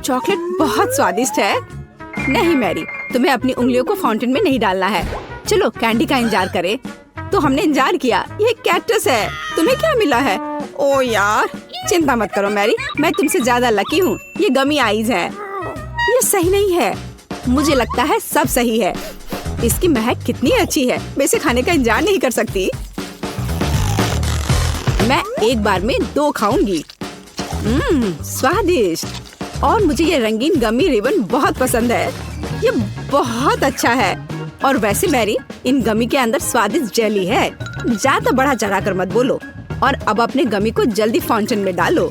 Chocolate बहुत स्वादिष्ट है। नहीं मैरी, तुम्हें अपनी उंगलियों को फाउंटेन में नहीं डालना है। चलो कैंडी का इंतजार करें। तो हमने इंतजार किया। ये कैक्टस है। तुम्हें क्या मिला है? ओ यार, चिंता मत करो मैरी, मैं तुमसे ज्यादा लकी हूँ। ये गमी आइज है। ये सही नहीं है। मुझे लगता है सब सही है। इसकी महक कितनी अच्छी है। मैं इसे खाने का इंतजार नहीं कर सकती। मैं एक बार में 2 खाऊंगी। स्वादिष्ट। और मुझे ये रंगीन गमी रिबन बहुत पसंद है। ये बहुत अच्छा है। और वैसे मैरी, इन गमी के अंदर स्वादिष्ट जेली है। ज्यादा बढ़ा चढ़ा कर मत बोलो। और अब अपने गमी को जल्दी फाउंटेन में डालो।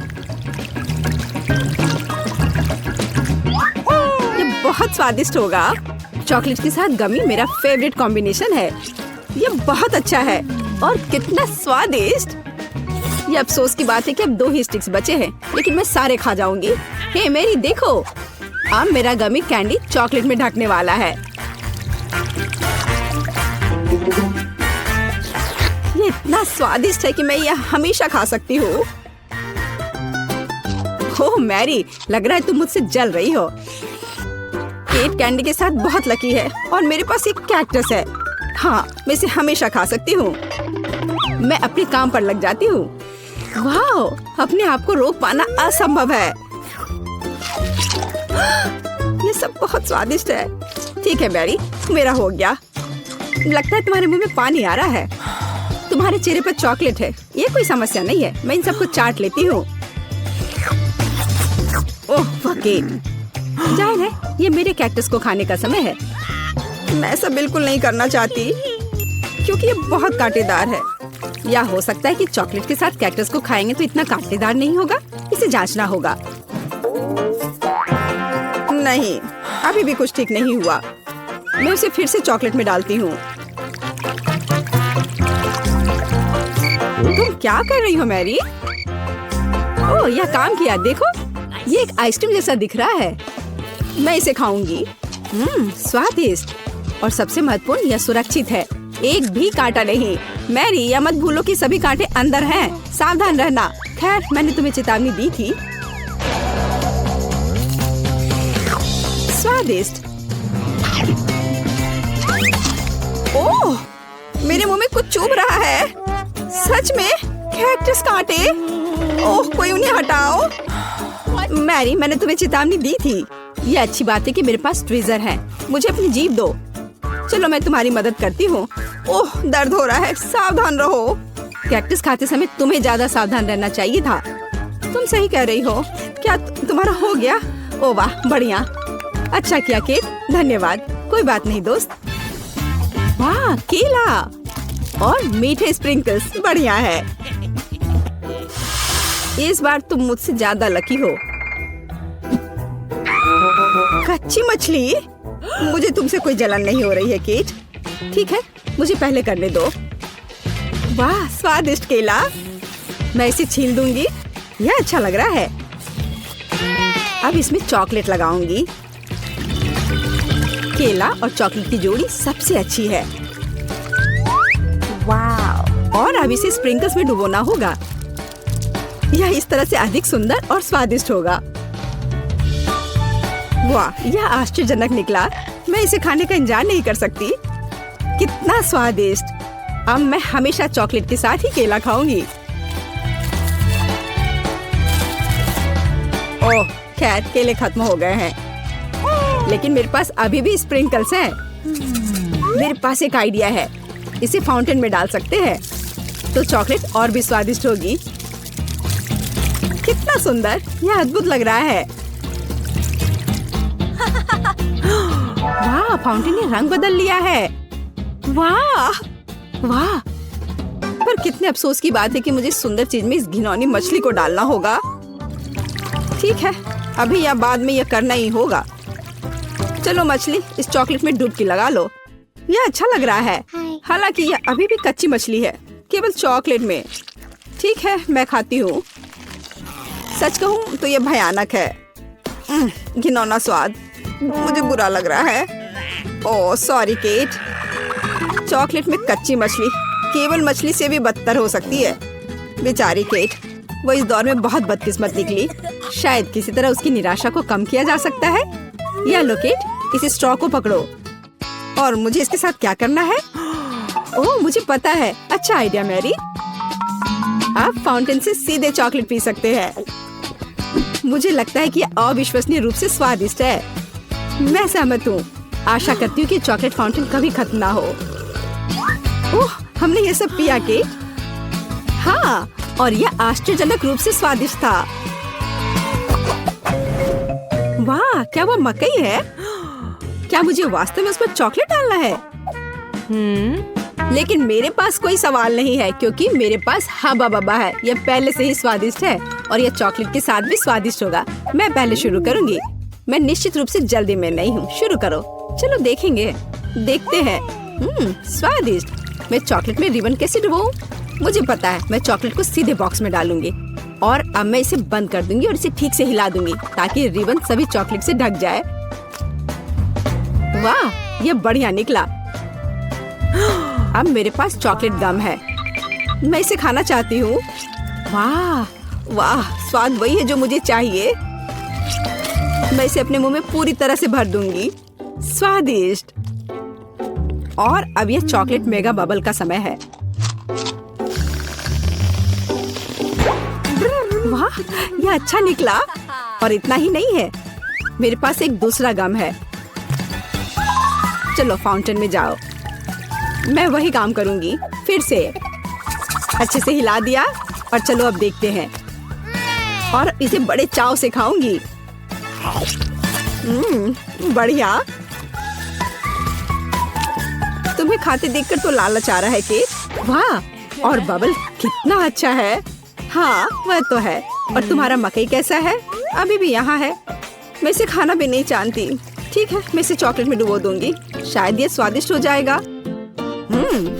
ये बहुत स्वादिष्ट होगा। चॉकलेट के साथ गमी मेरा फेवरेट कॉम्बिनेशन है। ये बहुत अच्छा है। और कितना स्वादिष्ट। ये अफसोस की बात है कि अब 2 ही स्टिक्स बचे हैं, लेकिन मैं सारे खा जाऊंगी। हे मेरी देखो, अब मेरा गमी कैंडी चॉकलेट में ढकने वाला है। ये इतना स्वादिष्ट है कि मैं यह हमेशा खा सकती हूँ। ओह मैरी, लग रहा है तुम मुझसे जल रही हो। केट कैंडी के साथ बहुत लकी है और मेरे पास एक कैक्टस है। हाँ, मैं इसे हमेशा खा सकती हूँ। मैं अपने काम पर लग जाती हूँ। वाह, अपने आप को रोक पाना असंभव है। ये सब बहुत स्वादिष्ट है। ठीक है मैरी, मेरा हो गया। लगता है तुम्हारे मुंह में पानी आ रहा है। तुम्हारे चेहरे पर चॉकलेट है। ये कोई समस्या नहीं है। मैं इन सबको चाट लेती हूँ। ओह फकेट, जाहिर है ये मेरे कैक्टस को खाने का समय है। मैं ऐसा बिल्कुल नहीं करना चाहती क्योंकि ये बहुत कांटेदार है। या हो सकता है कि चॉकलेट के साथ कैक्टस को खाएंगे तो इतना कांटेदार नहीं होगा। इसे जांचना होगा। नहीं, अभी भी कुछ ठीक नहीं हुआ। मैं उसे फिर से चॉकलेट में डालती हूँ। तुम क्या कर रही हो मैरी? ओह, यह काम किया। देखो, ये एक आइसक्रीम जैसा दिख रहा है। मैं इसे खाऊंगी। स्वादिष्ट। और सबसे महत्वपूर्ण, यह सुरक्षित है। एक भी कांटा नहीं। मैरी, यह मत भूलो कि सभी कांटे अंदर हैं। सावधान रहना। खैर, मैंने तुम्हें चेतावनी दी थी। स्वादिष्ट। ओह, मेरे मुंह में कुछ चुभ रहा है। सच में कैक्टस कांटे। ओह, कोई उन्हें हटाओ। मैरी, मैंने तुम्हें चेतावनी दी थी। ये अच्छी बात है कि मेरे पास ट्विज़र है। मुझे अपनी जीभ दो। चलो, मैं तुम्हारी मदद करती हूँ। ओह, दर्द हो रहा है। सावधान रहो। कैक्टस खाते समय तुम्हें ज्यादा सावधान रहना चाहिए था। तुम सही कह रही हो। क्या तुम्हारा हो गया? ओह वाह, बढ़िया। अच्छा किया केट, धन्यवाद। कोई बात नहीं दोस्त। वाह, केला और मीठे स्प्रिंकल्स, बढ़िया है। इस बार तुम मुझसे ज्यादा लकी हो। कच्ची मछली? मुझे तुमसे कोई जलन नहीं हो रही है केट। ठीक है, मुझे पहले करने दो। वाह, स्वादिष्ट केला। मैं इसे छील दूंगी। यह अच्छा लग रहा है। अब इसमें चॉकलेट लगाऊंगी। केला और चॉकलेट की जोड़ी सबसे अच्छी है। वाह। और अब इसे स्प्रिंकल्स में डुबोना होगा। यह इस तरह से अधिक सुंदर और स्वादिष्ट होगा। वाह, यह आश्चर्यजनक निकला। मैं इसे खाने का इंतजार नहीं कर सकती। कितना स्वादिष्ट। अब मैं हमेशा चॉकलेट के साथ ही केला खाऊंगी। ओह, खैर केले खत्म हो गए हैं, लेकिन मेरे पास अभी भी स्प्रिंकल्स हैं। मेरे पास एक आइडिया है। इसे फाउंटेन में डाल सकते हैं तो चॉकलेट और भी स्वादिष्ट होगी। कितना सुंदर, यह अद्भुत लग रहा है। वाह, फाउंटेन ने रंग बदल लिया है। वाह वाह। पर कितने अफसोस की बात है कि मुझे इस सुंदर चीज में इस घिनौनी मछली को डालना होगा। ठीक है, अभी या बाद में यह करना ही होगा। चलो मछली, इस चॉकलेट में डुबकी लगा लो। यह अच्छा लग रहा है। हालांकि यह अभी भी कच्ची मछली है, केवल चॉकलेट में। ठीक है, मैं खाती हूँ। सच कहूँ तो यह भयानक है। घिनौना स्वाद, मुझे बुरा लग रहा है। Oh sorry cat. चॉकलेट में कच्ची मछली केवल मछली से भी बदतर हो सकती है। बेचारी केट, वो इस दौर में बहुत बदकिस्मत निकली। शायद किसी तरह उसकी निराशा को कम किया जा सकता है। या लो किट, इस स्ट्रॉ को पकड़ो। और मुझे इसके साथ क्या करना है? ओह, मुझे पता है। अच्छा आइडिया मैरी। आप फाउंटेन से सीधे चॉकलेट पी सकते हैं। मुझे लगता है कि यह अविश्वसनीय रूप से स्वादिष्ट है। मैं सहमत हूँ। आशा करती हूँ कि चॉकलेट फाउंटेन कभी खत्म ना हो। ओह, हमने ये सब पिया के? हाँ, और यह आश्चर्यजनक रूप से स्वादिष्ट था। वाह, क्या वो मकई है? क्या मुझे वास्तव में उस पर चॉकलेट डालना है? लेकिन मेरे पास कोई सवाल नहीं है क्योंकि मेरे पास हब्बा बब्बा है। यह पहले से ही स्वादिष्ट है और यह चॉकलेट के साथ भी स्वादिष्ट होगा। मैं पहले शुरू करूंगी। मैं निश्चित रूप से जल्दी में नहीं हूँ। शुरू करो। चलो देखेंगे। देखते हैं। स्वादिष्ट। मैं चॉकलेट में रिबन कैसे डुबाऊं? मुझे पता है। मैं चॉकलेट को सीधे बॉक्स में डालूंगी और अब मैं इसे बंद कर दूंगी और इसे ठीक से हिला दूंगी ताकि रिबन सभी चॉकलेट से ढक जाए। वाह, ये बढ़िया निकला। अब मेरे पास चॉकलेट गम है। मैं इसे खाना चाहती हूँ। वाह वाह, स्वाद वही है जो मुझे चाहिए। मैं इसे अपने मुंह में पूरी तरह से भर दूंगी। स्वादिष्ट। और अब यह चॉकलेट मेगा बबल का समय है। वाह, यह अच्छा निकला। और इतना ही नहीं है, मेरे पास एक दूसरा गम है। चलो फाउंटेन में जाओ। मैं वही काम करूंगी। फिर से अच्छे से हिला दिया और चलो अब देखते हैं। और इसे बड़े चाव से खाऊंगी। बढ़िया। तुम्हें खाते देखकर तो लालच आ रहा है कि वाह, और बबल कितना अच्छा है। हाँ, वह तो है। और तुम्हारा मकई कैसा है? अभी भी यहाँ है। मैं इसे खाना भी नहीं जानती। ठीक है, मैं इसे चॉकलेट में डुबो दूंगी। शायद ये स्वादिष्ट हो जाएगा।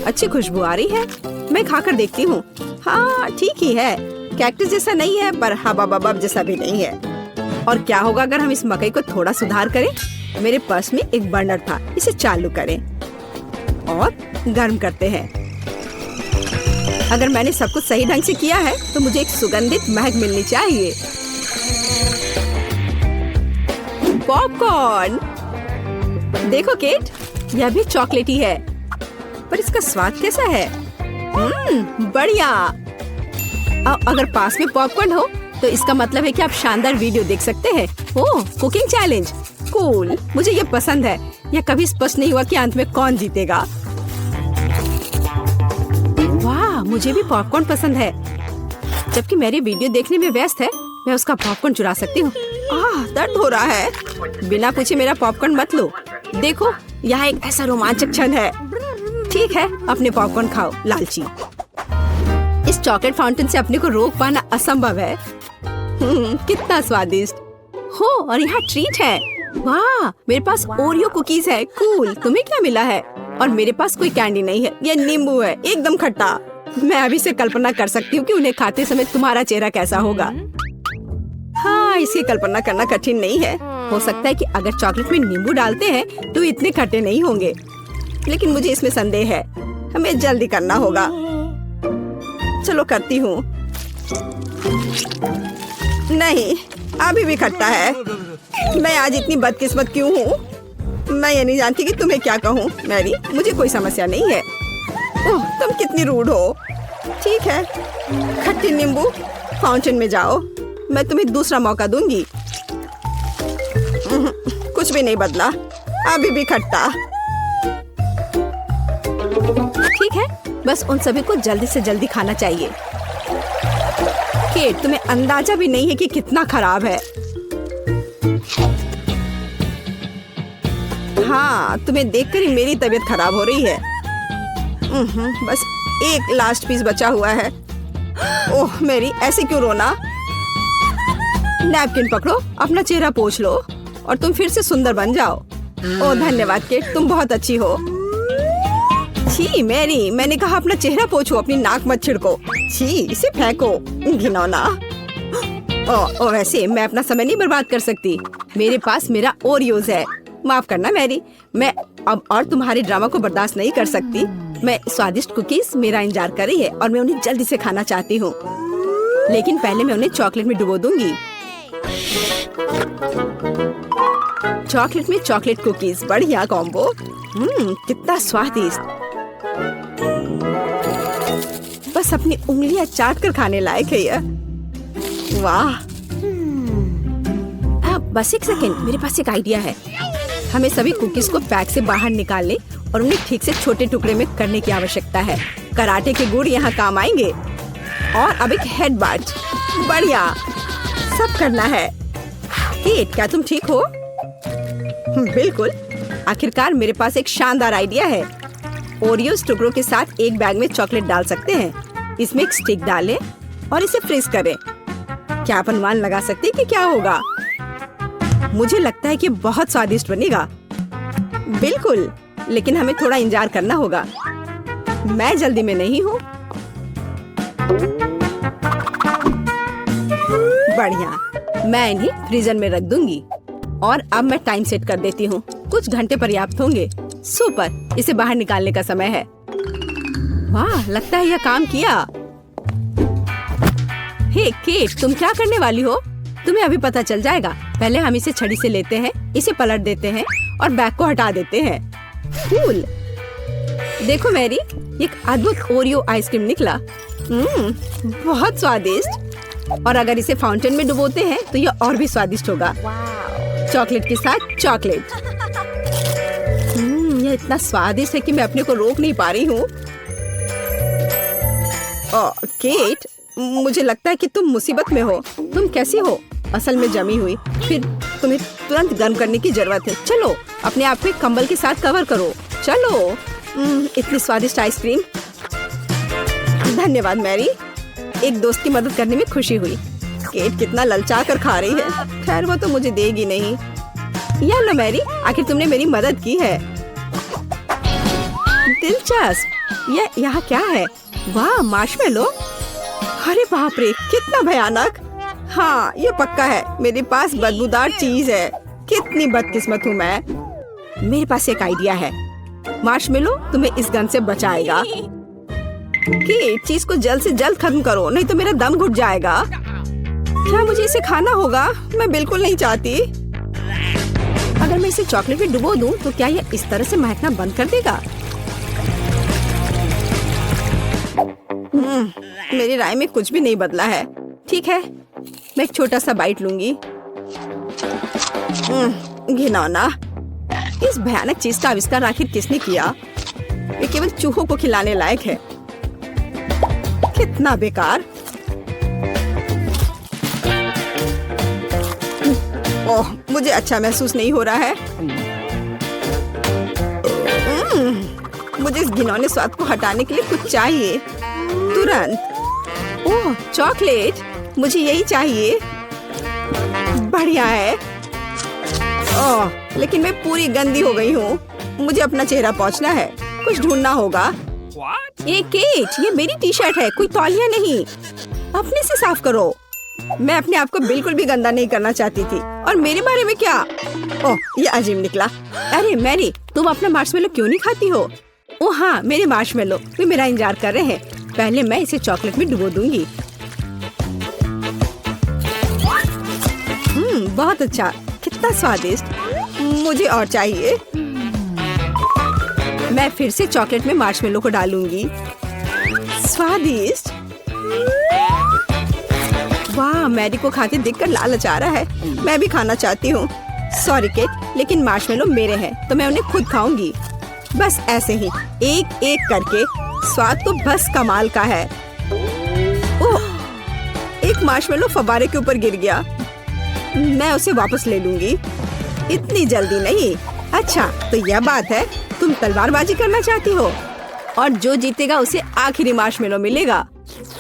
अच्छी खुशबू आ रही है। मैं खाकर देखती हूँ। हाँ, ठीक ही है। कैक्टस जैसा नहीं है पर हबा बबा जैसा भी नहीं है। और क्या होगा अगर हम इस मकई को थोड़ा सुधार करें? मेरे पर्स में एक बर्नर था। इसे चालू करें और गर्म करते हैं। अगर मैंने सब कुछ सही ढंग से किया है तो मुझे एक सुगंधित महक मिलनी चाहिए। पॉपकॉर्न। देखो केट, यह भी चॉकलेटी है पर इसका स्वाद कैसा है? बढ़िया। अगर पास में पॉपकॉर्न हो तो इसका मतलब है कि आप शानदार वीडियो देख सकते हैं। ओह, कुकिंग चैलेंज। कूल, मुझे ये पसंद है। यह कभी स्पष्ट नहीं हुआ कि अंत में कौन जीतेगा। वाह, मुझे भी पॉपकॉर्न पसंद है। जबकि मेरी वीडियो देखने में व्यस्त है, मैं उसका पॉपकॉर्न चुरा सकती हूँ। दर्द हो रहा है। बिना पूछे मेरा पॉपकॉर्न मत लो। देखो, यहाँ एक ऐसा रोमांचक क्षण है। ठीक है, अपने पॉपकॉर्न खाओ, लालची। इस चॉकलेट फाउंटेन से अपने को रोक पाना असंभव है। कितना स्वादिष्ट हो। और यहाँ ट्रीट है। वाह, मेरे पास ओरियो कुकीज है। कूल। तुम्हें क्या मिला है? और मेरे पास कोई कैंडी नहीं है। ये नींबू है, एकदम खट्टा। मैं अभी से कल्पना कर सकती हूँ कि उन्हें खाते समय तुम्हारा चेहरा कैसा होगा। हाँ, इसकी कल्पना करना कठिन नहीं है। हो सकता है कि अगर चॉकलेट में नींबू डालते हैं तो इतने खट्टे नहीं होंगे, लेकिन मुझे इसमें संदेह है। हमें जल्दी करना होगा। चलो करती हूँ। नहीं, अभी भी खट्टा है। मैं आज इतनी बदकिस्मत क्यों हूँ? मैं ये नहीं जानती कि तुम्हें क्या कहूँ। मैरी, मुझे कोई समस्या नहीं है। ओह, तुम कितनी रूड हो। ठीक है, खट्टी नींबू, फाउंटेन में जाओ। मैं तुम्हें दूसरा मौका दूंगी। कुछ भी नहीं बदला, अभी भी खट्टा। ठीक है, बस उन सभी को जल्दी से जल्दी खाना चाहिए। केट, तुम्हें अंदाजा भी नहीं है कि कितना खराब है। हाँ, तुम्हें देखकर ही मेरी तबीयत खराब हो रही है। बस एक लास्ट पीस बचा हुआ है। ओह मेरी, ऐसे क्यों रोना? नैपकिन पकड़ो, अपना चेहरा पोंछ लो और तुम फिर से सुंदर बन जाओ। ओह धन्यवाद केट, तुम बहुत अच्छी हो। छी मैरी, मैंने कहा अपना चेहरा पोंछो, अपनी नाक मत छिड़को। छी, इसे फेंको, घिनौना। ओह वैसे मैं अपना समय नहीं बर्बाद कर सकती। मेरे पास मेरा ओरियोज है। माफ करना मैरी, मैं अब और तुम्हारे ड्रामा को बर्दाश्त नहीं कर सकती। मैं स्वादिष्ट कुकीज मेरा इंतजार कर रही है और मैं उन्हें जल्दी से खाना चाहती हूँ, लेकिन पहले मैं उन्हें चॉकलेट में डुबो दूंगी। चॉकलेट में चॉकलेट कुकीज, बढ़िया कॉम्बो। कितना स्वादिष्ट। बस अपनी उंगलियां चाट कर खाने लायक है यह। वाह। बस एक सेकेंड, मेरे पास एक आइडिया है। हमें सभी कुकीज को पैक से बाहर निकालने और उन्हें ठीक से छोटे टुकड़े में करने की आवश्यकता है। कराटे के गुण यहाँ काम आएंगे। और अब एक हेडबट, बढ़िया, सब करना है। केट, क्या तुम ठीक हो? बिल्कुल। आखिरकार मेरे पास एक शानदार आइडिया है। ओरियोस टुकड़ों के साथ एक बैग में चॉकलेट डाल सकते हैं। इसमें एक स्टिक डालें और इसे फ्रीज करें। क्या आप अनुमान लगा सकते हैं कि क्या होगा? मुझे लगता है कि बहुत स्वादिष्ट बनेगा। बिल्कुल, लेकिन हमें थोड़ा इंतजार करना होगा। मैं जल्दी में नहीं हूँ। बढ़िया, मैं इन्हें फ्रीजर में रख दूंगी। और अब मैं टाइम सेट कर देती हूँ। कुछ घंटे पर्याप्त होंगे। सुपर, इसे बाहर निकालने का समय है। वाह, लगता है यह काम किया। हे केट, तुम क्या करने वाली हो? तुम्हें अभी पता चल जाएगा। पहले हम इसे छड़ी से लेते हैं, इसे पलट देते हैं और बैग को हटा देते हैं। कूल। देखो मैरी, एक अद्भुत ओरियो आइसक्रीम निकला। बहुत स्वादिष्ट। और अगर इसे फाउंटेन में डुबोते हैं तो यह और भी स्वादिष्ट होगा। चॉकलेट के साथ चॉकलेट। यह इतना स्वादिष्ट है कि मैं अपने को रोक नहीं पा रही हूँ। केट, मुझे लगता है कि तुम मुसीबत में हो। तुम कैसी हो? असल में जमी हुई, फिर तुम्हें तुरंत गर्म करने की जरूरत है। चलो, अपने आप को कंबल के साथ कवर करो। चलो। इतनी स्वादिष्ट आइसक्रीम। धन्यवाद मैरी, एक दोस्त की मदद करने में खुशी हुई। केट कितना ललचा कर खा रही है। खैर, वो तो मुझे देगी नहीं। या लो मैरी, आखिर तुमने मेरी मदद की है। दिलचस्प। यह यहाँ क्या है? वाह, मार्शमेलो। अरे बाप रे, कितना भयानक। हाँ, ये पक्का है। मेरे पास बदबूदार चीज है। कितनी बदकिस्मत हूँ मैं। मेरे पास एक आइडिया है। मार्शमेलो तुम्हें इस गन से बचाएगा। कि चीज को जल्द से जल्द खत्म करो, नहीं तो मेरा दम घुट जाएगा। क्या मुझे इसे खाना होगा? मैं बिल्कुल नहीं चाहती। अगर मैं इसे चॉकलेट में डुबो दूं, तो क्या यह इस तरह से महकना बंद कर देगा? मेरी राय में कुछ भी नहीं बदला है। ठीक है, मैं एक छोटा सा बाइट लूंगी। घिनौना। इस भयानक चीज का आविष्कार आखिर किसने किया? ये केवल चूहों को खिलाने लायक है। कितना बेकार। ओह, मुझे अच्छा महसूस नहीं हो रहा है। मुझे इस घिनौने स्वाद को हटाने के लिए कुछ चाहिए, तुरंत। ओह, चॉकलेट, मुझे यही चाहिए। बढ़िया है। ओह, लेकिन मैं पूरी गंदी हो गई हूँ। मुझे अपना चेहरा पोंछना है। कुछ ढूंढना होगा। ये केट, ये मेरी टी शर्ट है, कोई तौलिया नहीं। अपने से साफ करो। मैं अपने आप को बिल्कुल भी गंदा नहीं करना चाहती थी। और मेरे बारे में क्या? ओह, ये अजीब निकला। अरे मैरी, तुम अपना मार्शमेलो क्यों नहीं खाती हो? ओह हाँ, मेरे मार्शमेलो, वे मेरा इंतजार कर रहे हैं। पहले मैं इसे चॉकलेट में डुबो दूंगी। बहुत अच्छा, कितना स्वादिष्ट। मुझे और चाहिए। मैं फिर से चॉकलेट में मार्शमेलो को डालूंगी। स्वादिष्ट। वाह, मैरी को खाते देखकर लालच आ रहा है। मैं भी खाना चाहती हूँ। सॉरी केट, लेकिन मार्शमेलो मेरे हैं, तो मैं उन्हें खुद खाऊंगी। बस ऐसे ही, एक एक करके। स्वाद तो बस कमाल का है। ओह, एक मार्शमेलो फव्वारे के ऊपर गिर गया। मैं उसे वापस ले लूंगी। इतनी जल्दी नहीं। अच्छा, तो यह बात है, तुम तलवारबाजी करना चाहती हो। और जो जीतेगा उसे आखिरी मार्शमेलो मिलेगा।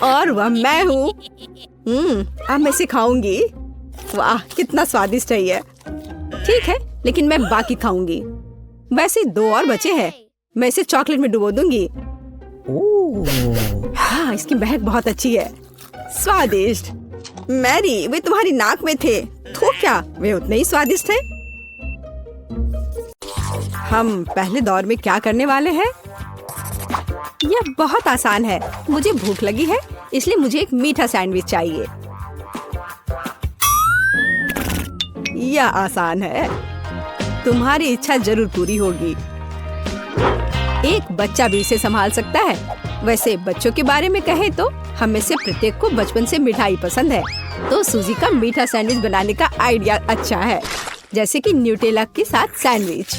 और वह मैं हूँ। अब मैं सिखाऊंगी। वाह, कितना स्वादिष्ट है ये। ठीक है, लेकिन मैं बाकी खाऊंगी। वैसे 2 और बचे हैं। मैं इसे चॉकलेट में डुबो दूंगी। हाँ, इसकी महक बहुत अच्छी है। स्वादिष्ट। मैरी, वे तुम्हारी नाक में थे। तो क्या वे उतने ही स्वादिष्ट हैं? हम पहले दौर में क्या करने वाले हैं? यह बहुत आसान है। मुझे भूख लगी है, इसलिए मुझे एक मीठा सैंडविच चाहिए। यह आसान है। तुम्हारी इच्छा जरूर पूरी होगी। एक बच्चा भी इसे संभाल सकता है। वैसे बच्चों के बारे में कहे तो हम में से प्रत्येक को बचपन से मिठाई पसंद है, तो सूजी का मीठा सैंडविच बनाने का आइडिया अच्छा है, जैसे कि न्यूटेला के साथ सैंडविच।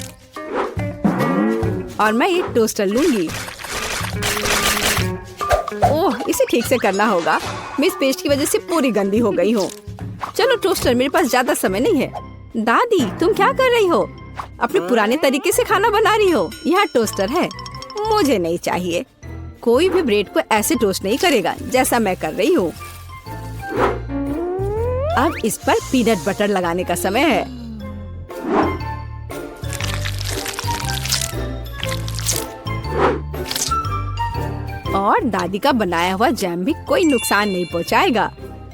और मैं एक टोस्टर लूंगी। ओह, इसे ठीक से करना होगा। मैं इस पेस्ट की वजह से पूरी गंदी हो गई हूँ। चलो टोस्टर, मेरे पास ज्यादा समय नहीं है। दादी, तुम क्या कर रही हो? अपने पुराने तरीके से खाना बना रही हो। यहाँ टोस्टर है। मुझे नहीं चाहिए। कोई भी ब्रेड को ऐसे टोस्ट नहीं करेगा जैसा मैं कर रही हूँ। अब इस पर पीनट बटर लगाने का समय है। और दादी का बनाया हुआ जैम भी कोई नुकसान नहीं पहुँचाएगा।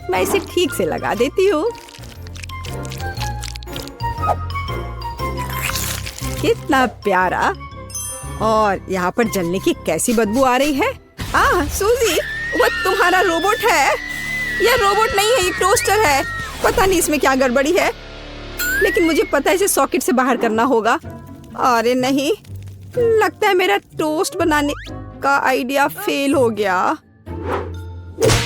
मैं इसे ठीक से लगा देती हूँ। कितना प्यारा। और यहाँ पर जलने की कैसी बदबू आ रही है। सूजी, वो तुम्हारा रोबोट है। यह रोबोट नहीं है, ये टोस्टर है। पता नहीं इसमें क्या गड़बड़ी है, लेकिन मुझे पता है इसे सॉकेट से बाहर करना होगा। अरे नहीं, लगता है मेरा टोस्ट बनाने का आइडिया फेल हो गया।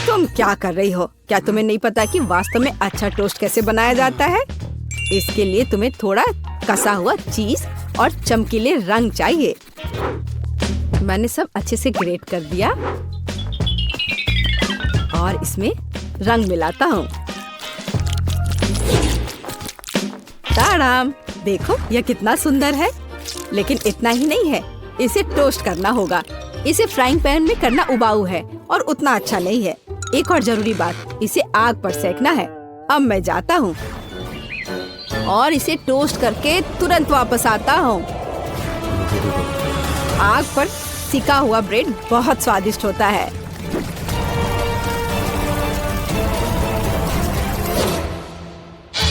तुम क्या कर रही हो? क्या तुम्हें नहीं पता कि वास्तव में अच्छा टोस्ट कैसे बनाया जाता है? इसके लिए तुम्हें थोड़ा कसा हुआ चीज और चमकीले रंग चाहिए। मैंने सब अच्छे से ग्रेट कर दिया और इसमें रंग मिलाता हूँ। ताड़ाम, देखो यह कितना सुंदर है। लेकिन इतना ही नहीं है, इसे टोस्ट करना होगा। इसे फ्राइंग पैन में करना उबाऊ है और उतना अच्छा नहीं है। एक और जरूरी बात, इसे आग पर सेकना है। अब मैं जाता हूँ और इसे टोस्ट करके तुरंत वापस आता हूँ। आग पर सिका हुआ ब्रेड बहुत स्वादिष्ट होता है।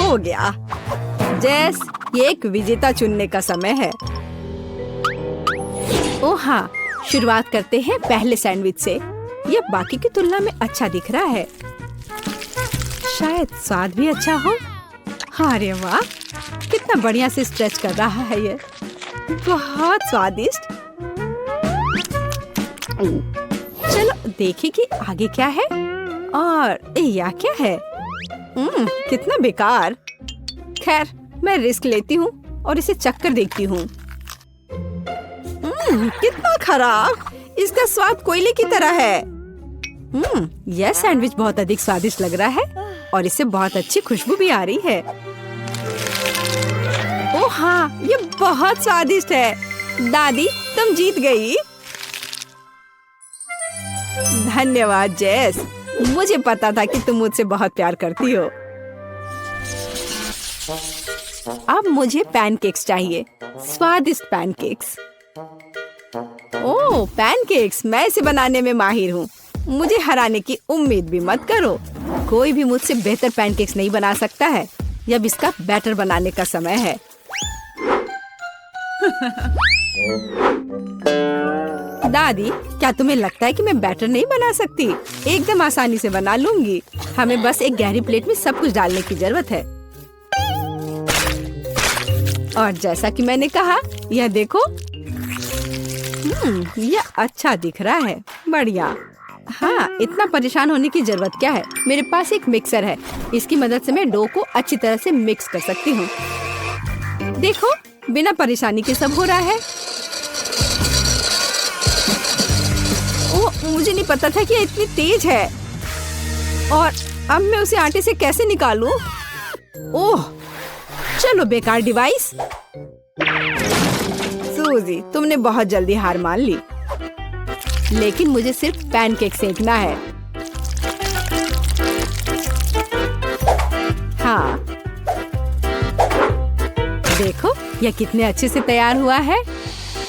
हो गया। जेस, ये एक विजेता चुनने का समय है। ओह हाँ, शुरुआत करते हैं पहले सैंडविच से। यह बाकी की तुलना में अच्छा दिख रहा है। शायद स्वाद भी अच्छा हो। अरे वाह, कितना बढ़िया से स्ट्रेच कर रहा है ये। बहुत स्वादिष्ट। चलो देखें कि आगे क्या है। और यह क्या है? कितना बेकार। खैर, मैं रिस्क लेती हूँ और इसे चक्कर देखती हूँ। कितना खराब। इसका स्वाद कोयले की तरह है। यह सैंडविच बहुत अधिक स्वादिष्ट लग रहा है और इससे बहुत अच्छी खुशबू भी आ रही है। ओह हाँ, ये बहुत स्वादिष्ट है। दादी, तुम जीत गई। धन्यवाद जेस। मुझे पता था कि तुम मुझसे बहुत प्यार करती हो। अब मुझे पैनकेक्स चाहिए। स्वादिष्ट पैनकेक्स। ओह, पैनकेक्स, मैं इसे बनाने में माहिर हूँ। मुझे हराने की उम्मीद भी मत करो। कोई भी मुझसे बेहतर पैनकेक्स नहीं बना सकता है। अब इसका बैटर बनाने का समय है। दादी, क्या तुम्हें लगता है कि मैं बैटर नहीं बना सकती? एकदम आसानी से बना लूंगी। हमें बस एक गहरी प्लेट में सब कुछ डालने की जरूरत है। और जैसा कि मैंने कहा, यह देखो। यह अच्छा दिख रहा है। बढ़िया। हाँ, इतना परेशान होने की जरूरत क्या है? मेरे पास एक मिक्सर है। इसकी मदद से मैं डो को अच्छी तरह से मिक्स कर सकती हूँ। देखो, बिना परेशानी के सब हो रहा है। ओह, मुझे नहीं पता था कि ये इतनी तेज है। और अब मैं उसे आटे से कैसे निकालूं? ओह, चलो बेकार डिवाइस। सूजी, तुमने बहुत जल्दी हार मान ली। लेकिन मुझे सिर्फ पैनकेक सेकना है। हाँ, देखो यह कितने अच्छे से तैयार हुआ है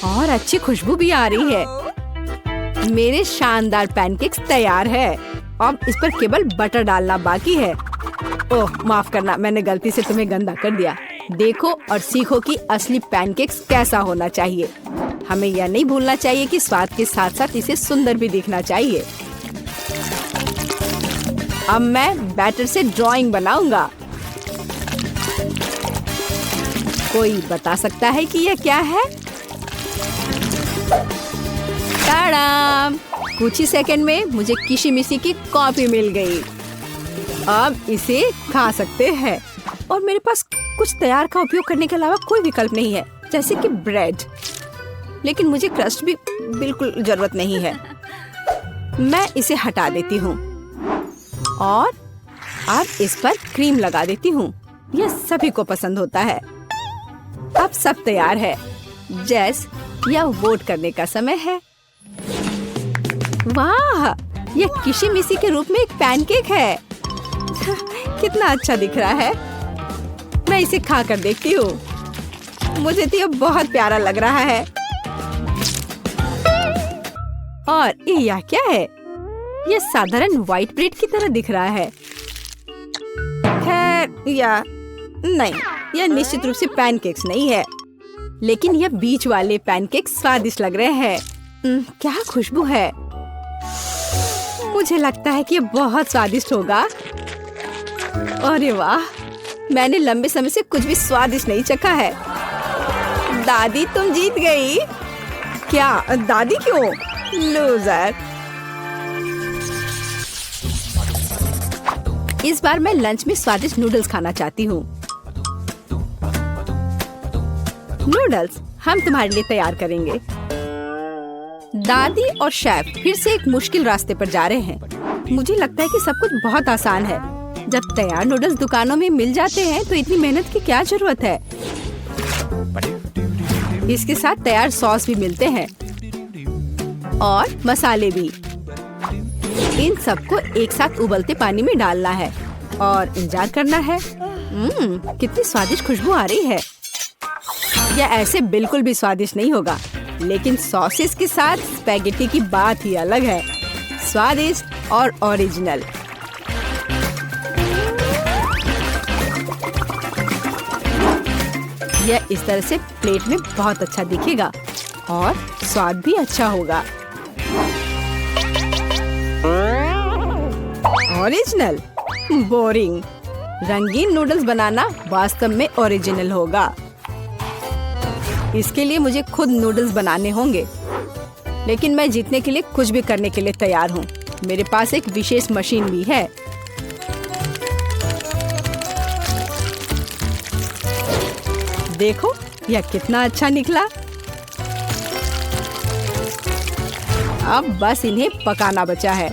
और अच्छी खुशबू भी आ रही है। मेरे शानदार पैनकेक्स तैयार है। अब इस पर केवल बटर डालना बाकी है। ओह, माफ करना, मैंने गलती से तुम्हें गंदा कर दिया। देखो और सीखो कि असली पैनकेक्स कैसा होना चाहिए। हमें यह नहीं भूलना चाहिए कि स्वाद के साथ साथ इसे सुंदर भी दिखना चाहिए। अब मैं बैटर से ड्राइंग बनाऊंगा। कोई बता सकता है कि यह क्या है? टाडाम! कुछ ही सेकंड में मुझे किशी-मिशी की कॉफी मिल गई। अब इसे खा सकते हैं और मेरे पास कुछ तैयार का उपयोग करने के अलावा कोई विकल्प नहीं है, जैसे कि ब्रेड। लेकिन मुझे क्रस्ट भी बिल्कुल जरूरत नहीं है। मैं इसे हटा देती हूँ और अब इस पर क्रीम लगा देती हूँ। यह सभी को पसंद होता है। अब सब तैयार है। जैस, यह वोट करने का समय है। वाह, यह किशी-मिशी के रूप में एक पैनकेक है। कितना अच्छा दिख रहा है। मैं इसे खा कर देखती हूँ। मुझे तो यह बहुत प्यारा लग रहा है। और यह क्या है? यह साधारण व्हाइट ब्रेड की तरह दिख रहा है। खैर, या नहीं, यह निश्चित रूप से पैनकेक्स नहीं है। लेकिन यह बीच वाले पैनकेक्स स्वादिष्ट लग रहे हैं। क्या खुशबू है। मुझे लगता है कि यह बहुत स्वादिष्ट होगा। अरे वाह, मैंने लंबे समय से कुछ भी स्वादिष्ट नहीं चखा है। दादी, तुम जीत गई। क्या? दादी क्यों? लूजर। इस बार मैं लंच में स्वादिष्ट नूडल्स खाना चाहती हूँ। नूडल्स हम तुम्हारे लिए तैयार करेंगे। दादी और शेफ फिर से एक मुश्किल रास्ते पर जा रहे हैं। मुझे लगता है कि सब कुछ बहुत आसान है। जब तैयार नूडल्स दुकानों में मिल जाते हैं तो इतनी मेहनत की क्या जरूरत है। इसके साथ तैयार सॉस भी मिलते हैं और मसाले भी। इन सबको एक साथ उबलते पानी में डालना है और इंतजार करना है। कितनी स्वादिष्ट खुशबू आ रही है। यह ऐसे बिल्कुल भी स्वादिष्ट नहीं होगा, लेकिन सॉसेस के साथ स्पैगेटी की बात ही अलग है। स्वादिष्ट और ओरिजिनल। यह इस तरह से प्लेट में बहुत अच्छा दिखेगा और स्वाद भी अच्छा होगा। ओरिजिनल? बोरिंग। रंगीन नूडल्स बनाना वास्तव में ओरिजिनल होगा। इसके लिए मुझे खुद नूडल्स बनाने होंगे। लेकिन मैं जीतने के लिए कुछ भी करने के लिए तैयार हूँ। मेरे पास एक विशेष मशीन भी है। देखो, यह कितना अच्छा निकला। अब बस इन्हें पकाना बचा है।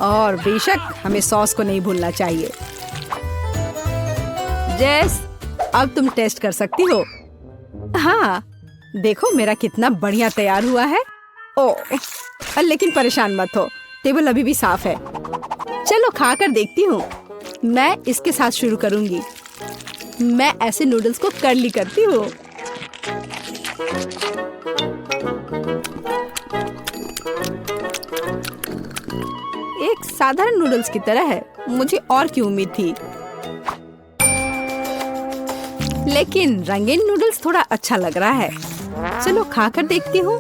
और बेशक हमें सॉस को नहीं भूलना चाहिए। जेस, अब तुम टेस्ट कर सकती हो। हाँ, देखो मेरा कितना बढ़िया तैयार हुआ है। ओह, लेकिन परेशान मत हो, टेबल अभी भी साफ है। चलो खा कर देखती हूँ। मैं इसके साथ शुरू करूंगी। मैं ऐसे नूडल्स को कर्ली करती हूँ। एक साधारण नूडल्स की तरह है। मुझे और की उम्मीद थी, लेकिन रंगीन नूडल्स थोड़ा अच्छा लग रहा है। चलो खा कर देखती हूँ।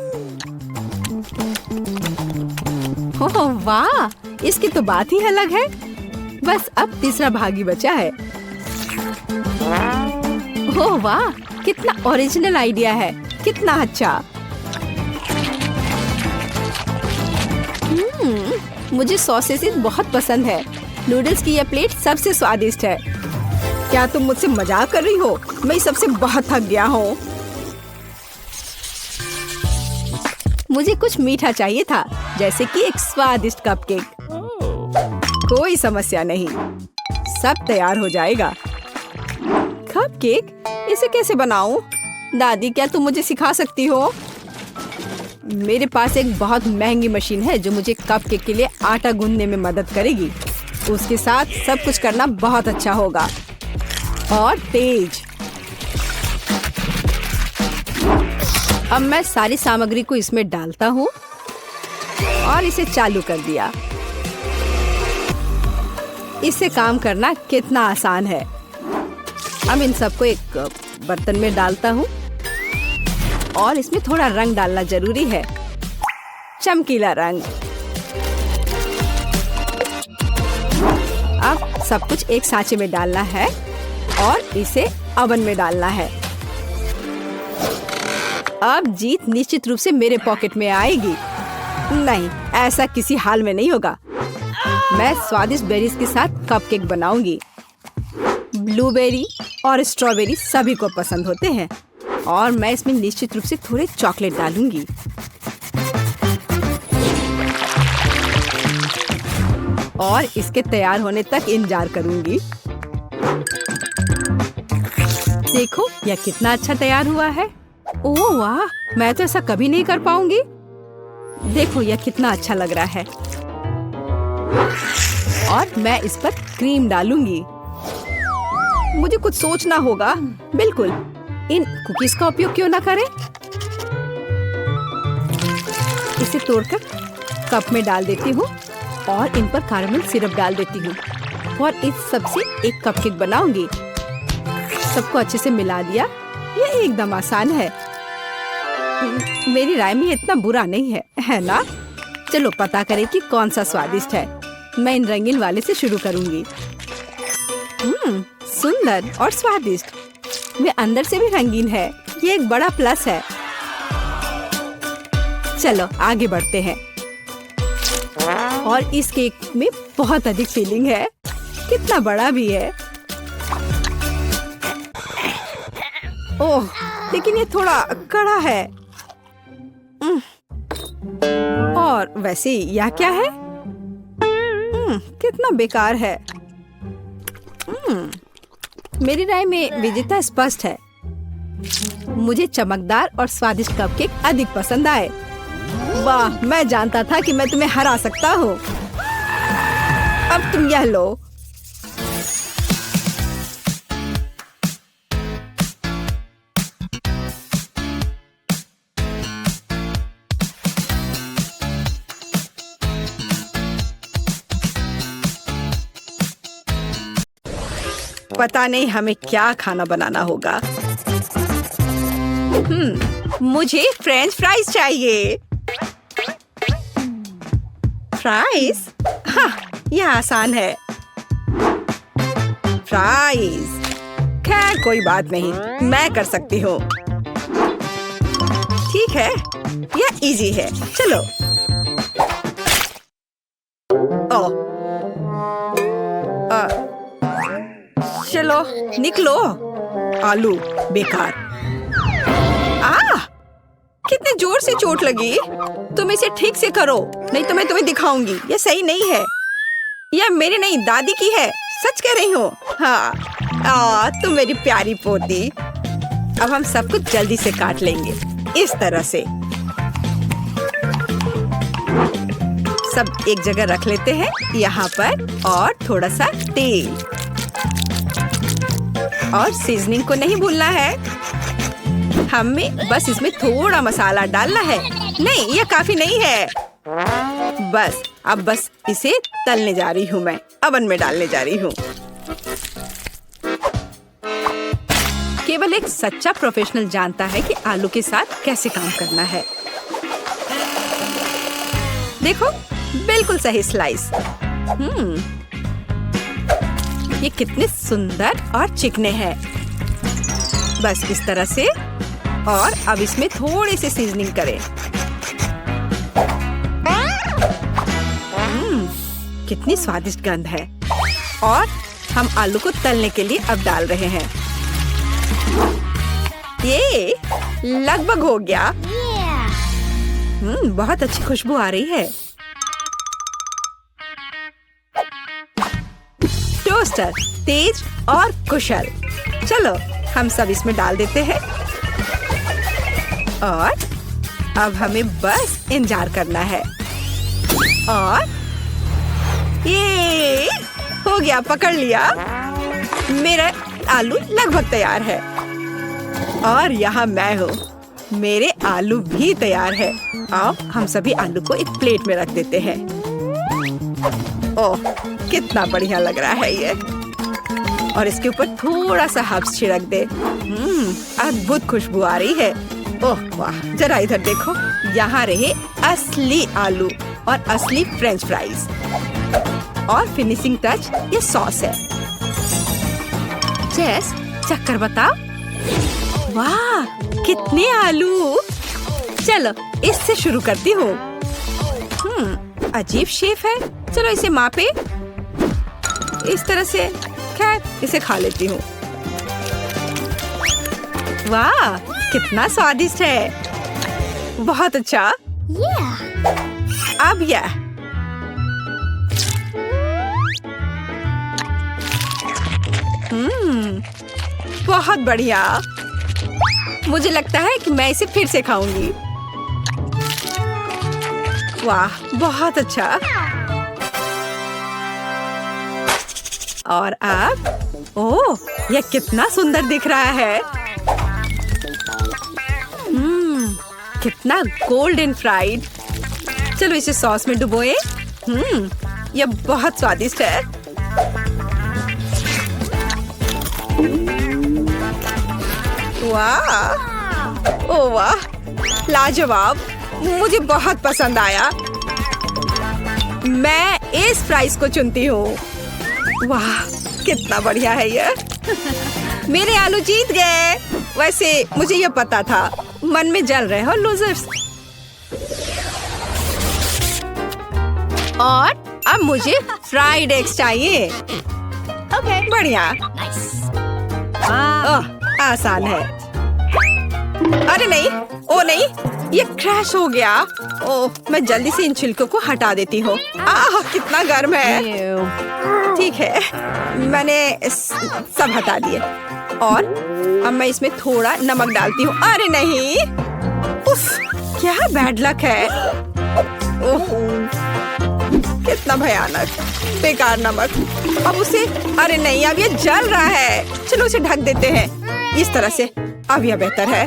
ओह वाह, इसकी तो बात ही अलग है। बस अब तीसरा भाग ही बचा है। ओह वाह, कितना ओरिजिनल आइडिया है। कितना अच्छा। मुझे सॉसेस बहुत पसंद है। नूडल्स की यह प्लेट सबसे स्वादिष्ट है। क्या तुम मुझसे मजाक कर रही हो? मैं इस सबसे बहुत थक गया हूँ। मुझे कुछ मीठा चाहिए था, जैसे कि एक स्वादिष्ट कपकेक। कोई समस्या नहीं, सब तैयार हो जाएगा। कपकेक? इसे कैसे बनाऊं? दादी, क्या तुम मुझे सिखा सकती हो? मेरे पास एक बहुत महंगी मशीन है जो मुझे कपकेक के लिए आटा गूंदने में मदद करेगी। उसके साथ सब कुछ करना बहुत अच्छा होगा और तेज। अब मैं सारी सामग्री को इसमें डालता हूँ और इसे चालू कर दिया। इससे काम करना कितना आसान है। अब इन सबको एक बर्तन में डालता हूँ और इसमें थोड़ा रंग डालना जरूरी है, चमकीला रंग। अब सब कुछ एक सांचे में डालना है और इसे ओवन में डालना है। अब जीत निश्चित रूप से मेरे पॉकेट में आएगी। नहीं, ऐसा किसी हाल में नहीं होगा। मैं स्वादिष्ट बेरीज के साथ कपकेक बनाऊंगी। ब्लूबेरी और स्ट्रॉबेरी सभी को पसंद होते हैं और मैं इसमें निश्चित रूप से थोड़े चॉकलेट डालूंगी। और इसके तैयार होने तक इंतजार करूंगी। देखो यह कितना अच्छा तैयार हुआ है। ओह वाह, मैं तो ऐसा कभी नहीं कर पाऊंगी। देखो यह कितना अच्छा लग रहा है। और मैं इस पर क्रीम डालूंगी। मुझे कुछ सोचना होगा। बिल्कुल, इन कुकीज का उपयोग क्यों ना करें। इसे तोड़कर कप में डाल देती हूँ और इन पर कैरेमल सिरप डाल देती हूँ और इस सब से एक कपकेक बनाऊंगी। सबको अच्छे से मिला दिया। यह एकदम आसान है। मेरी राय में इतना बुरा नहीं है, है ना? चलो पता करें कि कौन सा स्वादिष्ट है। मैं इन रंगीन वाले से शुरू करूंगी। सुंदर और स्वादिष्ट। वे अंदर से भी रंगीन है। ये एक बड़ा प्लस है। चलो आगे बढ़ते हैं। और इस केक में बहुत अधिक फिलिंग है। कितना बड़ा भी है। ओह, लेकिन ये थोड़ा कड़ा है। और वैसे यह क्या है? कितना बेकार है। मेरी राय में विजेता स्पष्ट है। मुझे चमकदार और स्वादिष्ट कपकेक अधिक पसंद आए। वाह, मैं जानता था कि मैं तुम्हें हरा सकता हूँ। अब तुम यह लो। पता नहीं हमें क्या खाना बनाना होगा। मुझे फ्रेंच फ्राइज चाहिए। फ्राइज? हाँ, यह आसान है। फ्राइज। खैर कोई बात नहीं, मैं कर सकती हूँ। ठीक है, यह इजी है। चलो। ओह, चलो निकलो। आलू बेकार। कितने जोर से चोट लगी। तुम इसे ठीक से करो, नहीं तो मैं तुम्हें दिखाऊंगी। यह सही नहीं है। यह मेरी नहीं, दादी की है। सच कह रही हूँ। हाँ, तुम मेरी प्यारी पोती। अब हम सब कुछ जल्दी से काट लेंगे इस तरह से। सब एक जगह रख लेते हैं यहाँ पर। और थोड़ा सा तेल और सीजनिंग को नहीं भूलना है। हमें बस इसमें थोड़ा मसाला डालना है। नहीं, यह काफी नहीं है। अब बस इसे तलने जा रही हूँ। मैं ओवन में डालने जा रही हूँ। केवल एक सच्चा प्रोफेशनल जानता है कि आलू के साथ कैसे काम करना है। देखो, बिल्कुल सही स्लाइस। ये कितने सुंदर और चिकने हैं। बस इस तरह से। और अब इसमें थोड़ी सी सीजनिंग करें। कितनी स्वादिष्ट गंध है। और हम आलू को तलने के लिए अब डाल रहे हैं। ये लगभग हो गया। बहुत अच्छी खुशबू आ रही है। टोस्टर तेज और कुशल। चलो हम सब इसमें डाल देते हैं। और अब हमें बस इंतजार करना है। और ये हो गया, पकड़ लिया। मेरा आलू लगभग तैयार है। और यहाँ मैं हूँ। मेरे आलू भी तैयार है। अब हम सभी आलू को एक प्लेट में रख देते हैं। ओह, कितना बढ़िया लग रहा है ये। और इसके ऊपर थोड़ा सा हर्ब्स छिड़क दे। अद्भुत खुशबू आ रही है। ओह वाह, जरा इधर देखो। यहाँ रहे असली आलू और असली फ्रेंच फ्राइज। और फिनिशिंग टच ये सॉस है। जेस, चक्कर बताओ। वाह, कितने आलू। चलो इससे शुरू करती हूँ। अजीब शेप है। चलो इसे मापे। इस तरह से। खैर, इसे खा लेती हूँ। वाह, कितना स्वादिष्ट है। बहुत अच्छा। अब यह बहुत बढ़िया। मुझे लगता है कि मैं इसे फिर से खाऊंगी। वाह, बहुत अच्छा। और अब ओह, यह कितना सुंदर दिख रहा है। कितना गोल्डन फ्राइड। चलो इसे सॉस में डुबोए। यह बहुत स्वादिष्ट है। वाह, ओह वाह, लाजवाब। मुझे बहुत पसंद आया। मैं इस प्राइस को चुनती हूँ। वाह, कितना बढ़िया है यह। मेरे आलू जीत गए। वैसे मुझे यह पता था। मन में जल रहे हो लूजर्स। और अब मुझे फ्राइड एग्स चाहिए। बढ़िया। आसान है। अरे नहीं, ओ नहीं, ये क्रैश हो गया। ओह, मैं जल्दी से इन छिलकों को हटा देती हूँ। कितना गर्म है। ठीक है, मैंने सब हटा दिए। और अब मैं इसमें थोड़ा नमक डालती हूँ। अरे नहीं, उफ, क्या बैड लक है। ओह, कितना भयानक, बेकार नमक। अब उसे, अरे नहीं, अब ये जल रहा है। चलो उसे ढक देते हैं इस तरह से। अब यह बेहतर है।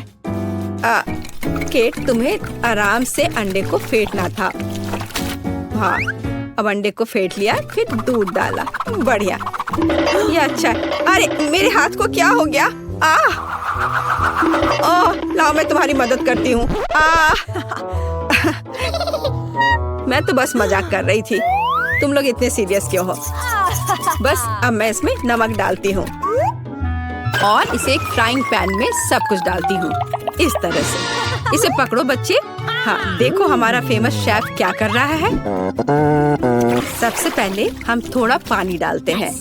केट, तुम्हें आराम से अंडे को फेंटना था। हाँ, अब अंडे को फेंट लिया, फिर दूध डाला। बढ़िया, ये अच्छा है। अरे मेरे हाथ को क्या हो गया। ओह, लाओ मैं तुम्हारी मदद करती हूँ। मैं तो बस मजाक कर रही थी। तुम लोग इतने सीरियस क्यों हो। बस अब मैं इसमें नमक डालती हूँ और इसे एक फ्राइंग पैन में सब कुछ डालती हूँ इस तरह से। इसे पकड़ो बच्चे। हाँ, देखो हमारा फेमस शेफ क्या कर रहा है। सबसे पहले हम थोड़ा पानी डालते हैं।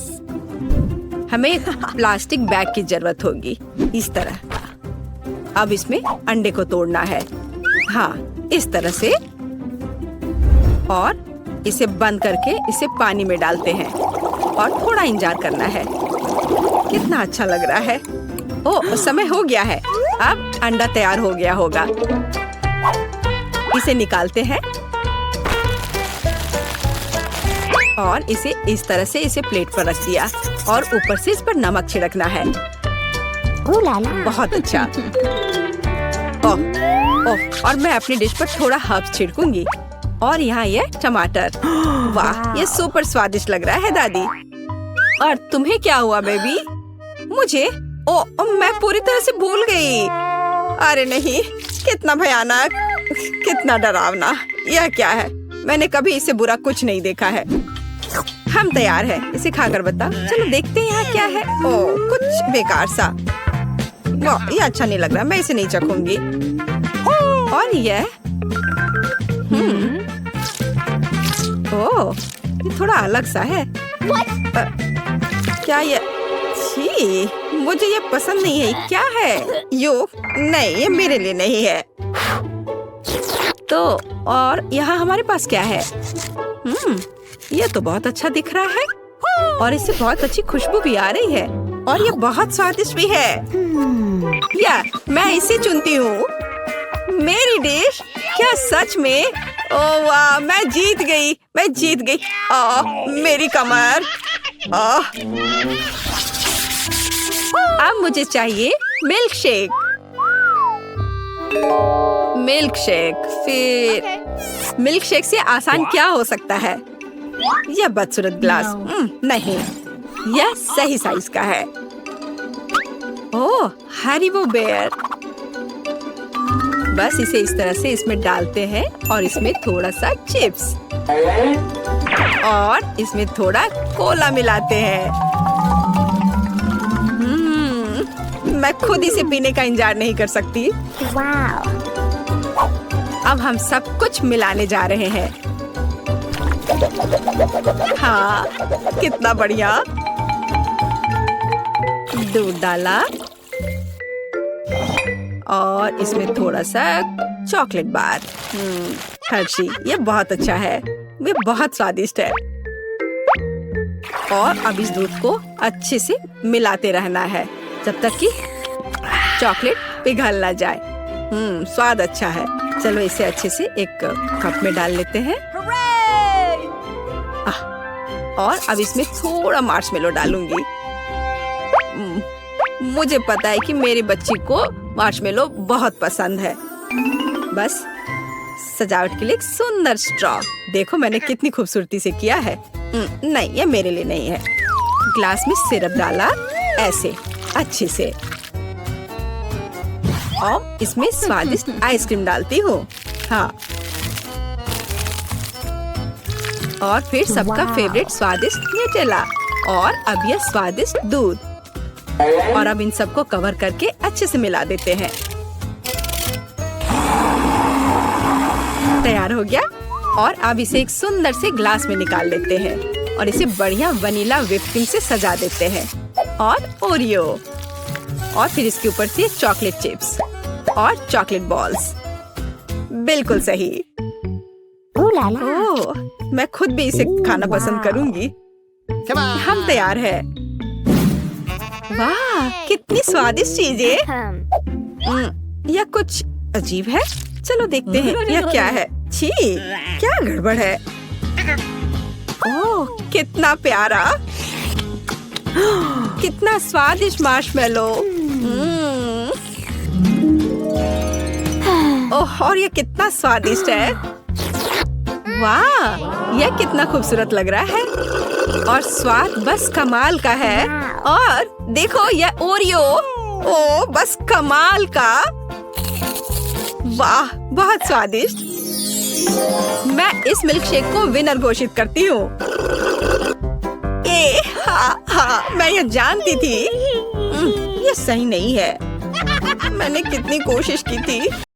हमें एक प्लास्टिक बैग की जरूरत होगी इस तरह। अब इसमें अंडे को तोड़ना है। हाँ, इस तरह से। और इसे बंद करके इसे पानी में डालते हैं और थोड़ा इंतजार करना है। कितना अच्छा लग रहा है। ओह, समय हो गया है। अब अंडा तैयार हो गया होगा। इसे निकालते हैं और इसे इस तरह से इसे प्लेट पर रख दिया और ऊपर से इस पर नमक छिड़कना है। बहुत अच्छा। ओह, और मैं अपनी डिश पर थोड़ा हर्ब्स छिड़कूंगी। और यहाँ ये टमाटर। वाह, ये सुपर स्वादिष्ट लग रहा है दादी। और तुम्हें क्या हुआ बेबी। मुझे मैं पूरी तरह से भूल गई। अरे नहीं, कितना भयानक, कितना डरावना। यह क्या है। मैंने कभी इससे बुरा कुछ नहीं देखा है। हम तैयार हैं। इसे खाकर बताओ। चलो देखते हैं यहाँ क्या है। ओह, कुछ बेकार सा। वाह, ये अच्छा नहीं लग रहा। मैं इसे नहीं चखूंगी। और यह ओह, ये थोड़ा अलग सा है। क्या ये। छी, मुझे ये पसंद नहीं है। क्या है यो। नहीं, ये मेरे लिए नहीं है। तो और यहाँ हमारे पास क्या है। ये तो बहुत अच्छा दिख रहा है और इससे बहुत अच्छी खुशबू भी आ रही है और ये बहुत स्वादिष्ट भी है। या मैं इसे चुनती हूँ। मेरी डिश। क्या सच में। ओह वाह, मैं जीत गई। मैं जीत गई। मेरी कमर। अब मुझे चाहिए मिल्क शेक। Milk shake. फिर मिल्क शेक से आसान क्या हो सकता है। यह बदसूरत ग्लास। नहीं, यह सही साइज का है। ओह, हैरिबो बेयर। बस इसे इस तरह से इसमें डालते हैं और इसमें थोड़ा सा चिप्स और इसमें थोड़ा कोला मिलाते हैं। मैं खुद इसे पीने का इंतजार नहीं कर सकती। अब हम सब कुछ मिलाने जा रहे हैं। हाँ, कितना बढ़िया। दूध डाला और इसमें थोड़ा सा चॉकलेट बार। हर्शी, ये बहुत अच्छा है, ये बहुत स्वादिष्ट है। और अब इस दूध को अच्छे से मिलाते रहना है जब तक कि चॉकलेट पिघल ना जाए। स्वाद अच्छा है। चलो इसे अच्छे से एक कप में डाल लेते हैं। और अब इसमें थोड़ा मार्शमेलो डालूंगी। मुझे पता है कि मेरी बच्ची को मार्शमेलो बहुत पसंद है। बस सजावट के लिए एक सुंदर स्ट्रॉ। देखो मैंने कितनी खूबसूरती से किया है। नहीं, ये मेरे लिए नहीं है। ग्लास में सिरप डाला ऐसे अच्छे से, और इसमें स्वादिष्ट आइसक्रीम डालती हूँ। हाँ, और फिर सबका फेवरेट स्वादिष्ट न्यूटेला, और अब यह स्वादिष्ट दूध। और अब इन सबको कवर करके अच्छे से मिला देते हैं। तैयार हो गया। और अब इसे एक सुंदर से ग्लास में निकाल लेते हैं और इसे बढ़िया वनीला व्हिप क्रीम से सजा देते हैं, और ओरियो, और फिर इसके ऊपर से चॉकलेट चिप्स और चॉकलेट बॉल्स। बिल्कुल सही। ओह, मैं खुद भी इसे खाना पसंद करूंगी। हम तैयार हैं। वाह, कितनी स्वादिष्ट चीजें। यह कुछ अजीब है। चलो देखते हैं यह क्या है। छी, क्या गड़बड़ है। ओह, कितना प्यारा, कितना स्वादिष्ट मार्शमेलो। ओह, और यह कितना स्वादिष्ट है। वाह, यह कितना खूबसूरत लग रहा है, और स्वाद बस कमाल का है। और देखो यह ओरियो, ओह बस कमाल का। वाह, बहुत स्वादिष्ट। मैं इस मिल्क शेक को विनर घोषित करती हूँ। हाँ, मैं ये जानती थी। ये सही नहीं है। मैंने कितनी कोशिश की थी।